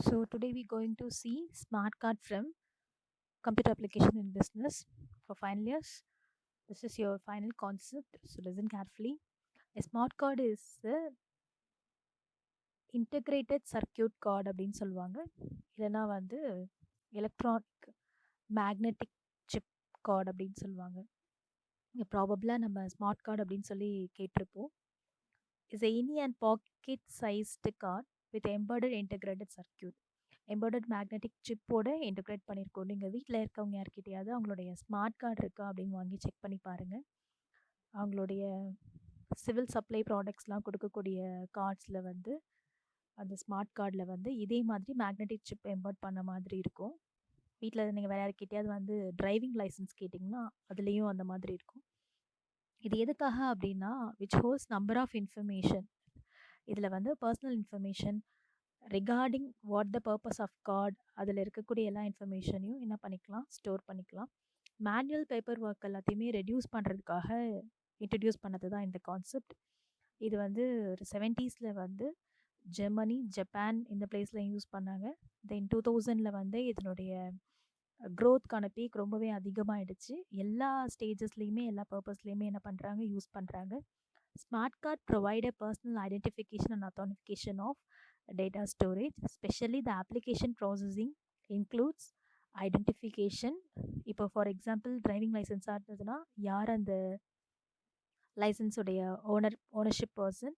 So today we're going to see smart card from computer application in business for final years. This is your final concept, so listen carefully. A smart card is a integrated circuit card அப்படின்னு சொல்லுவாங்க. இல்லைன்னா வந்து electronic magnetic chip card அப்படின்னு சொல்லுவாங்க. இங்கே ப்ராபபிளாக நம்ம smart card அப்படின்னு சொல்லி கேட்டிருப்போம். Is any and pocket sized card with embedded integrated circuit. Embedded magnetic சிப்போட இன்டெகிரேட் பண்ணியிருக்கோம். நீங்கள் வீட்டில் இருக்கவங்க யார்கிட்டயாவது அவங்களுடைய ஸ்மார்ட் கார்டு இருக்கா அப்படின்னு வாங்கி செக் பண்ணி பாருங்கள். அவங்களுடைய சிவில் சப்ளை ப்ராடக்ட்ஸ்லாம் கொடுக்கக்கூடிய கார்ட்ஸில் வந்து அந்த ஸ்மார்ட் கார்டில் வந்து இதே மாதிரி மேக்னெட்டிக் சிப் எம்பர்ட் பண்ண மாதிரி இருக்கும். வீட்டில் நீங்கள் வேறு யார்கிட்டயாவது வந்து டிரைவிங் லைசன்ஸ் கேட்டிங்கன்னா அதுலேயும் அந்த மாதிரி இருக்கும். இது எதுக்காக அப்படின்னா which holds number of information. இதில் வந்து personal information regarding what the purpose of card, அதில் இருக்கக்கூடிய எல்லா இன்ஃபர்மேஷனையும் என்ன பண்ணிக்கலாம், ஸ்டோர் பண்ணிக்கலாம். மேனுவல் பேப்பர் ஒர்க் எல்லாத்தையுமே ரெடியூஸ் பண்ணுறதுக்காக இன்ட்ரடியூஸ் பண்ணது தான் இந்த கான்செப்ட். இது வந்து ஒரு 70s வந்து ஜெர்மனி, ஜப்பான் இந்த பிளேஸில் யூஸ் பண்ணாங்க. தென் 2000 வந்து இதனுடைய க்ரோத்க்கான பீக் ரொம்பவே அதிகமாகிடுச்சு. எல்லா ஸ்டேஜஸ்லேயுமே எல்லா பர்பஸ்லேயுமே என்ன பண்ணுறாங்க, யூஸ் பண்ணுறாங்க. Smart card provide a personal identification and authentication of data storage, especially the application processing includes identification. இப்போ ஃபார் எக்ஸாம்பிள் டிரைவிங் லைசன்ஸாக இருந்ததுன்னா யார் அந்த லைசன்ஸுடைய ஓனர்ஷிப் பர்சன்,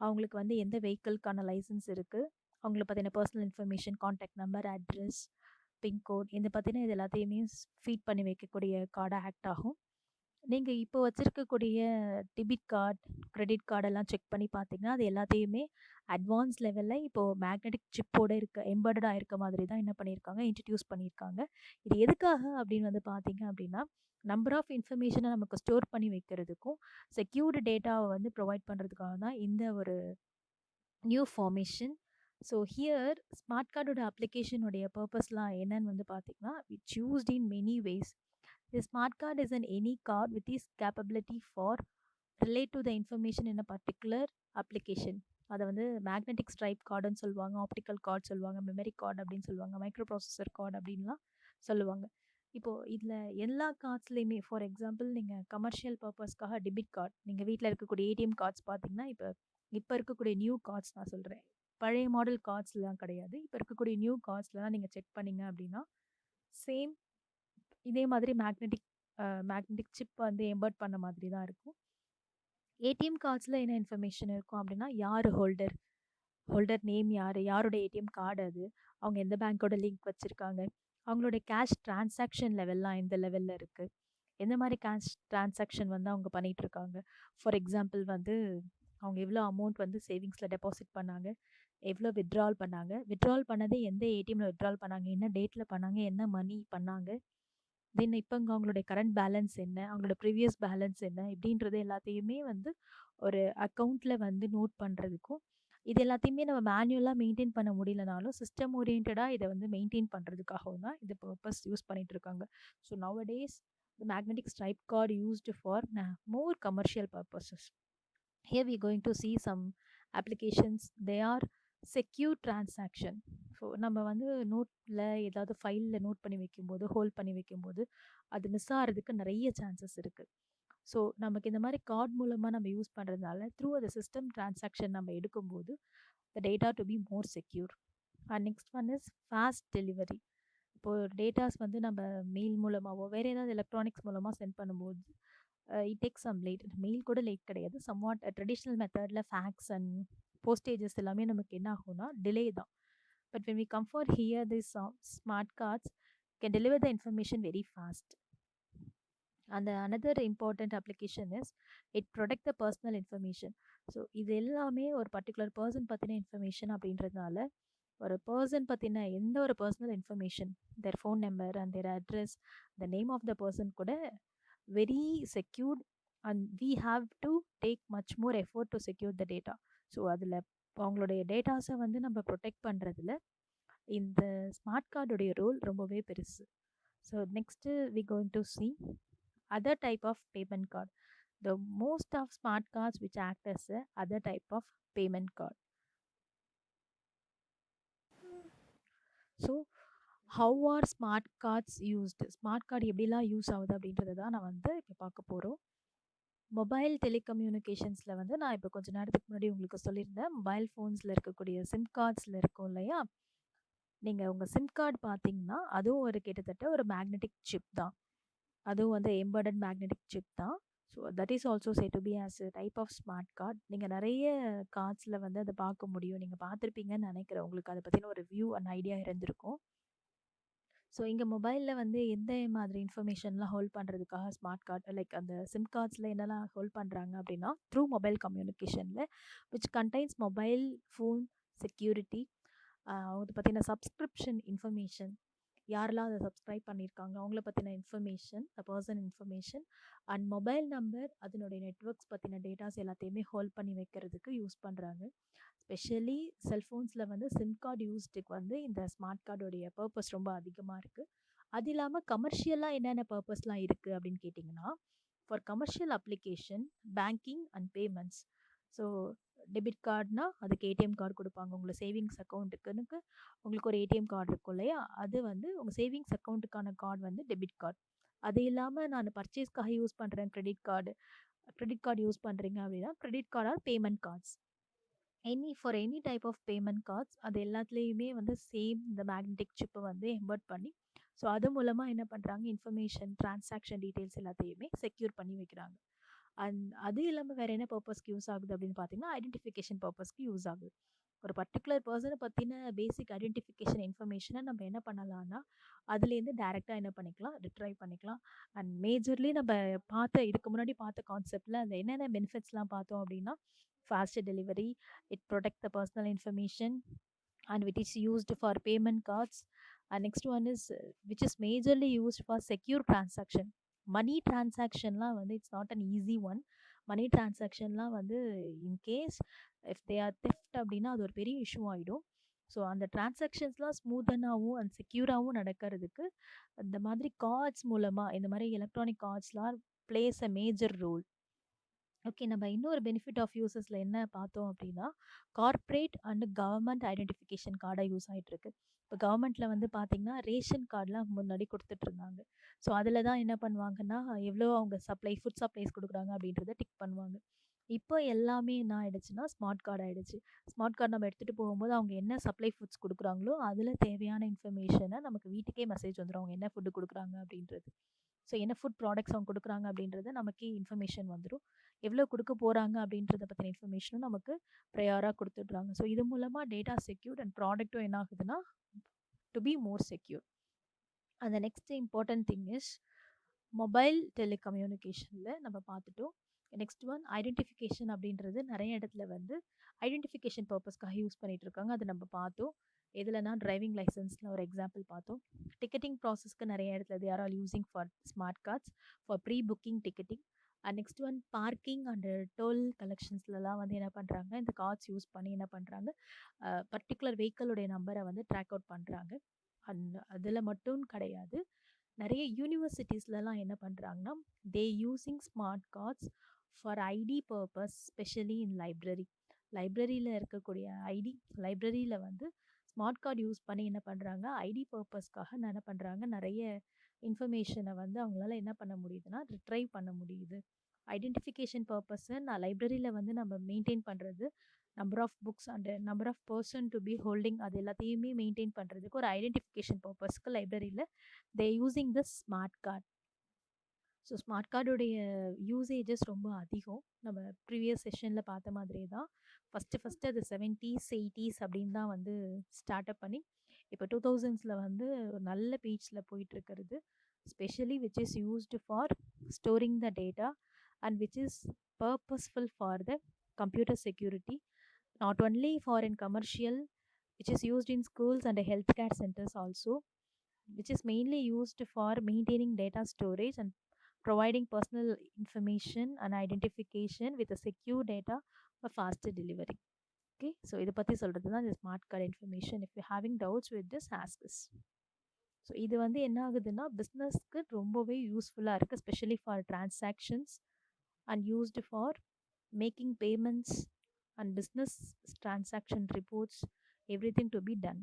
அவங்களுக்கு வந்து எந்த வெஹிக்கிள்க்கான லைசன்ஸ் இருக்குது, அவங்கள பற்றின personal information, contact number, address, pincode இதை பற்றின இது எல்லாத்தையுமே ஃபீட் பண்ணி வைக்கக்கூடிய கார்டாக ஆக்ட் ஆகும். நீங்கள் இப்போ வச்சுருக்கக்கூடிய டெபிட் கார்டு, கிரெடிட் கார்டெல்லாம் செக் பண்ணி பார்த்தீங்கன்னா அது எல்லாத்தையுமே அட்வான்ஸ் லெவலில் இப்போது மேக்னெட்டிக் சிப்போடு எம்பர்டடாக இருக்க மாதிரி தான் என்ன பண்ணியிருக்காங்க, இன்ட்ரடியூஸ் பண்ணியிருக்காங்க. இது எதுக்காக அப்படின்னு வந்து பார்த்தீங்க அப்படின்னா நம்பர் ஆஃப் இன்ஃபர்மேஷனை நமக்கு ஸ்டோர் பண்ணி வைக்கிறதுக்கும் செக்யூர்டு டேட்டாவை வந்து ப்ரொவைட் பண்ணுறதுக்காக தான் இந்த ஒரு new formation. So here smart கார்டோட அப்ளிகேஷனுடைய பர்பஸ்லாம் என்னன்னு வந்து பார்த்தீங்கன்னா it's used in many ways. The smart card is any card with this capability for relate to the information in a particular application. அதை வந்து மேக்னெட்டிக் ஸ்ட்ரைப் கார்டுன்னு சொல்லுவாங்க, ஆப்டிக்கல் கார்டு சொல்லுவாங்க, மெமரி கார்டு அப்படின்னு சொல்லுவாங்க, மைக்ரோ ப்ராசஸர் கார்டு அப்படின்லாம் சொல்லுவாங்க. இப்போது இதில் எல்லா கார்ட்ஸ்லேயுமே ஃபார் எக்ஸாம்பிள் நீங்கள் கமர்ஷியல் பர்பஸ்க்காக டெபிட் கார்டு, நீங்கள் வீட்டில் இருக்கக்கூடிய ஏடிஎம் கார்ட்ஸ் பார்த்தீங்கன்னா இப்போ இருக்கக்கூடிய நியூ கார்ட்ஸ் நான் சொல்கிறேன், பழைய மாடல் கார்ட்ஸ்லாம் கிடையாது. இப்போ இருக்கக்கூடிய நியூ கார்ட்ஸ்லாம் நீங்கள் செக் பண்ணிங்க அப்படின்னா சேம் இதே மாதிரி மேக்னெட்டிக் சிப் வந்து எம்பர்ட் பண்ண மாதிரி தான் இருக்கும். ஏடிஎம் கார்ட்ஸில் என்ன இன்ஃபர்மேஷன் இருக்கும் அப்படின்னா யார் ஹோல்டர் நேம், யாரோட ஏடிஎம் கார்டு, அது அவங்க எந்த பேங்க்கோட லிங்க் வச்சுருக்காங்க, அவங்களோட கேஷ் டிரான்சாக்ஷன் லெவல்லாம் எந்த லெவலில் இருக்குது, எந்த மாதிரி கேஷ் டிரான்சாக்ஷன் வந்து அவங்க பண்ணிகிட்ருக்காங்க. ஃபார் எக்ஸாம்பிள் வந்து அவங்க எவ்வளோ அமௌண்ட் வந்து சேவிங்ஸில் டெபாசிட் பண்ணாங்க, எவ்வளோ வித்ட்ரால் பண்ணாங்க, வித்ட்ரால் பண்ணது எந்த ஏடிஎம்மில் வித்ட்ரால் பண்ணாங்க, என்ன டேட்டில் பண்ணாங்க, என்ன மணி பண்ணாங்க, தென் இப்போங்க அவங்களுடைய கரண்ட் பேலன்ஸ் என்ன, அவங்களோட ப்ரீவியஸ் பேலன்ஸ் என்ன, இப்படின்றது எல்லாத்தையுமே வந்து ஒரு அக்கௌண்ட்டில் வந்து நோட் பண்ணுறதுக்கும், இது எல்லாத்தையுமே நம்ம மேனுவலாக மெயின்டைன் பண்ண முடியலனாலும் சிஸ்டம் ஓரியன்டாக இதை வந்து மெயின்டைன் பண்ணுறதுக்காகவும் தான் இது பர்பஸ் யூஸ் பண்ணிகிட்ருக்காங்க. So nowadays the magnetic stripe card used for more commercial purposes. Here we are going to see some applications. They are secure transaction. So நம்ம வந்து நோட்டில் ஏதாவது ஃபைலில் நோட் பண்ணி வைக்கும்போது, ஹோல்ட் பண்ணி வைக்கும்போது அது மிஸ் ஆகிறதுக்கு நிறைய சான்சஸ் இருக்குது. ஸோ நமக்கு இந்த மாதிரி கார்டு மூலமாக நம்ம யூஸ் பண்ணுறதுனால த்ரூ அந்த சிஸ்டம் டிரான்சாக்ஷன் நம்ம எடுக்கும்போது the data to be more secure. And next one is fast delivery. இப்போது டேட்டாஸ் வந்து நம்ம மெயில் மூலமாகவோ வேறு ஏதாவது எலக்ட்ரானிக்ஸ் மூலமாக சென்ட் பண்ணும்போது it take some late. Mail கூட லேட் கிடையாது, சம்வாட் ட்ரெடிஷ்னல் மெத்தடில் ஃபேக்ஸ் அண்ட் போஸ்டேஜஸ் எல்லாமே நமக்கு என்ன ஆகும்னா டிலே தான். But when we come for here these smart cards can deliver the information very fast. And another important application is it protect the personal information. So இது எல்லாமே ஒரு particular person பற்றின information அப்படின்றதுனால ஒரு பர்சன் பற்றின எந்த ஒரு personal information, their phone number and their address, the name of the person கூட very secured and we have to take much more effort to secure the data. So அதில் அவங்களுடைய டேட்டாஸை வந்து நம்ம ப்ரொடெக்ட் பண்ணுறதுல இந்த ஸ்மார்ட் கார்டுடைய ரோல் ரொம்பவே பெருசு. So next we going to see other type of payment card. The most of smart cards which act as a other type of payment card. So how are smart cards used, smart card எப்படிலாம் use ஆகுது அப்படின்றத தான் நான் வந்து இப்போ பார்க்க போகிறோம். Mobile டெலிகம்யூனிகேஷன்ஸில் வந்து நான் இப்போ கொஞ்சம் நேரத்துக்கு முன்னாடி உங்களுக்கு சொல்லியிருந்தேன், மொபைல் ஃபோன்ஸில் இருக்கக்கூடிய சிம் கார்ட்ஸில் இருக்கும் இல்லையா, நீங்கள் உங்கள் சிம் கார்டு பார்த்தீங்கன்னா அதுவும் ஒரு கிட்டத்தட்ட ஒரு மேக்னெட்டிக் சிப் தான். அதுவும் வந்து எம்பெடட் மேக்னெட்டிக் சிப் தான். So that is also say to be as a type of smart card. நீங்கள் நிறைய கார்ட்ஸில் வந்து அதை பார்க்க முடியும். நீங்கள் பார்த்துருப்பீங்கன்னு நினைக்கிறேன். உங்களுக்கு அதை பற்றின ஒரு வியூ அண்ட் ஐடியா இருந்திருக்கும். ஸோ இங்கே மொபைலில் வந்து எந்த மாதிரி இன்ஃபர்மேஷன்லாம் ஹோல்ட் பண்ணுறதுக்காக ஸ்மார்ட் கார்டு லைக் அந்த சிம் கார்ட்ஸில் என்னெல்லாம் ஹோல்ட் பண்ணுறாங்க அப்படின்னா, த்ரூ மொபைல் கம்யூனிகேஷனில் which contains mobile phone security, அதை பற்றின சப்ஸ்கிரிப்ஷன் இன்ஃபர்மேஷன், யாரெல்லாம் அதை சப்ஸ்கிரைப் பண்ணியிருக்காங்க அவங்கள பற்றின information, the person information and mobile number, அதனுடைய நெட்ஒர்க்ஸ் பற்றின டேட்டாஸ் எல்லாத்தையுமே ஹோல்ட் பண்ணி வைக்கிறதுக்கு யூஸ் பண்ணுறாங்க. ஸ்பெஷலி செல்ஃபோன்ஸில் வந்து சிம் கார்டு யூஸ்டுக்கு வந்து இந்த ஸ்மார்ட் கார்டோடைய பர்பஸ் ரொம்ப அதிகமாக இருக்குது. அது இல்லாமல் கமர்ஷியலாக என்னென்ன பர்பஸ்லாம் இருக்குது அப்படின்னு கேட்டிங்கன்னா, for commercial application, banking and payments. So debit கார்டுனா அதுக்கு ஏடிஎம் கார்டு கொடுப்பாங்க. உங்களை சேவிங்ஸ் அக்கௌண்ட்டுக்குன்னு உங்களுக்கு ஒரு ஏடிஎம் கார்டு இருக்கும் இல்லையா, அது வந்து உங்கள் சேவிங்ஸ் அக்கௌண்ட்டுக்கான கார்டு வந்து டெபிட் கார்டு. அது இல்லாமல் நான் பர்ச்சேஸ்க்காக யூஸ் பண்ணுறேன் கிரெடிட் கார்டு யூஸ் பண்ணுறீங்க அப்படின்னா credit card or payment cards. For any type of payment cards அது எல்லாத்துலேயுமே வந்து சேம் இந்த மேக்னெட்டிக் சிப்பை வந்து எம்பர்ட் பண்ணி, ஸோ அது மூலமாக என்ன பண்ணுறாங்க, இன்ஃபர்மேஷன் டிரான்சாக்ஷன் டீட்டெயில்ஸ் எல்லாத்தையுமே செக்யூர் பண்ணி வைக்கிறாங்க. அண்ட் அது இல்லாமல் வேறு என்ன பர்பஸ்க்கு யூஸ் ஆகுது அப்படின்னு பார்த்தீங்கன்னா, ஐடென்டிஃபிகேஷன் பர்பஸ்க்கு யூஸ் ஆகுது. ஒரு பர்டிகுலர் பர்சனை பற்றின பேசிக் ஐடென்டிஃபிகேஷன் இன்ஃபர்மேஷனை நம்ம என்ன பண்ணலாம்னா, அதுலேருந்து டேரெக்டாக என்ன பண்ணிக்கலாம், ரிட்ரைவ் பண்ணிக்கலாம். அண்ட் மேஜர்லி நம்ம இதுக்கு முன்னாடி பார்த்த கான்செப்டில் அந்த என்னென்ன பெனிஃபிட்ஸ்லாம் பார்த்தோம் அப்படின்னா, faster delivery, it protect the personal information and which is used for payment cards. And next one is which is majorly used for secure transaction. Money transaction வந்து it's not an easy one. மணி டிரான்சாக்ஷன்லாம் வந்து in case if they are theft அப்படின்னா அது ஒரு பெரிய issue ஆகிடும். So அந்த டிரான்சாக்ஷன்ஸ்லாம் ஸ்மூத்தனாகவும் and செக்யூராகவும் நடக்கிறதுக்கு இந்த மாதிரி கார்ட்ஸ் மூலமாக, இந்த மாதிரி எலக்ட்ரானிக் கார்ட்ஸ்லாம் plays a major role. Okay, நம்ம இன்னொரு பெனிஃபிட் ஆஃப் யூசஸில் என்ன பார்த்தோம் அப்படின்னா, கார்ப்பரேட் அண்ட் கவர்மெண்ட் ஐடென்டிஃபிகேஷன் கார்டாக யூஸ் ஆகிட்டு இருக்கு. இப்போ கவர்மெண்ட்டில் வந்து பார்த்திங்கன்னா ரேஷன் கார்டெலாம் முன்னாடி கொடுத்துட்ருந்தாங்க. ஸோ அதில் தான் என்ன பண்ணுவாங்கன்னா, எவ்வளோ அவங்க ஃபுட் சப்ளைஸ் கொடுக்குறாங்க அப்படின்றத டிக் பண்ணுவாங்க. இப்போ எல்லாமே என்ன ஆயிடுச்சுன்னா ஸ்மார்ட் கார்டு ஆயிடுச்சு. ஸ்மார்ட் கார்டு நம்ம எடுத்துகிட்டு போகும்போது அவங்க என்ன சப்ளை ஃபுட்ஸ் கொடுக்குறாங்களோ அதில் தேவையான இன்ஃபர்மேஷனை நமக்கு வீட்டுக்கே மெசேஜ் வந்துடும், அவங்க என்ன ஃபுட்டு கொடுக்குறாங்க அப்படின்றது. ஸோ என்ன ஃபுட் ப்ராடக்ட்ஸ் அவங்க கொடுக்குறாங்க அப்படின்றது நமக்கே இன்ஃபர்மேஷன் வந்துடும். எவ்வளோ கொடுக்க போகிறாங்க அப்படின்றத பற்றின இன்ஃபர்மேஷனும் நமக்கு ப்ரையராக கொடுத்துட்றாங்க. ஸோ இது மூலமாக டேட்டா செக்யூர்ட் அண்ட் ப்ராடக்ட்டும் என்ன ஆகுதுன்னா டு பி மோர் செக்யூர். அந்த next important thing is mobile டெலிகம்யூனிகேஷனில் நம்ம பார்த்துட்டோம். நெக்ஸ்ட் ஒன் ஐடென்டிஃபிகேஷன் அப்படின்றது நிறைய இடத்துல வந்து ஐடென்டிஃபிகேஷன் பர்பஸ்க்காக யூஸ் பண்ணிகிட்டு இருக்காங்க. அதை நம்ம பார்த்தோம். எதுலனா டிரைவிங் லைசன்ஸில் ஒரு எக்ஸாம்பிள் பார்த்தோம். டிக்கெட்டிங் ப்ராசஸ்க்கு நிறைய இடத்துல they are all using for smart cards for pre booking ticketing. And next one parking and toll கலெக்ஷன்ஸ்லலாம் வந்து என்ன பண்ணுறாங்க, இந்த கார்ட்ஸ் யூஸ் பண்ணி என்ன பண்ணுறாங்க, பர்டிகுலர் வெஹிக்கிளுடைய நம்பரை வந்து ட்ராக் அவுட் பண்ணுறாங்க. அண்ட் அதில் மட்டும் கிடையாது, நிறைய யூனிவர்சிட்டிஸ்லலாம் என்ன பண்ணுறாங்கன்னா, they using smart cards for ID purpose, specially in லைப்ரரியில் இருக்கக்கூடிய லைப்ரரியில் வந்து ஸ்மார்ட் கார்டு யூஸ் பண்ணி என்ன பண்ணுறாங்க, ஐடி பர்பஸ்க்காக என்ன பண்ணுறாங்க, நிறைய இன்ஃபர்மேஷனை வந்து அவங்களால என்ன பண்ண முடியுதுன்னா ரிட்ரைவ் பண்ண முடியுது. ஐடென்டிஃபிகேஷன் பர்பஸை நான் லைப்ரரியில் வந்து நம்ம மெயின்டைன் பண்ணுறது, number of books and number of person to be holding, அது எல்லாத்தையுமே மெயின்டைன் பண்ணுறதுக்கு ஒரு ஐடென்டிஃபிகேஷன் பர்பஸ்க்கு லைப்ரரியில் they using the smart card. So smart கார்டுடைய யூசேஜஸ் ரொம்ப அதிகம். நம்ம ப்ரீவியஸ் செஷனில் பார்த்த மாதிரியே தான் ஃபஸ்ட்டு அது 70s 80s அப்படின்னு தான் வந்து ஸ்டார்ட் அப் பண்ணி இப்போ 2000s வந்து ஒரு நல்ல பீச்சில் போயிட்டுருக்கிறது. Specially which is used for storing the data and which is purposeful for the computer security, not only for in commercial, which is used in schools and healthcare centers also, which is mainly used for maintaining data storage and providing personal information and identification with a secure data for faster delivery. Okay, so இதை பற்றி சொல்கிறது தான் இந்த smart card information. If you having doubts with this ask as. So இது வந்து என்ன ஆகுதுன்னா பிஸ்னஸ்க்கு ரொம்பவே யூஸ்ஃபுல்லாக இருக்குது, specially for transactions and used for making payments and business transaction reports, everything to be done.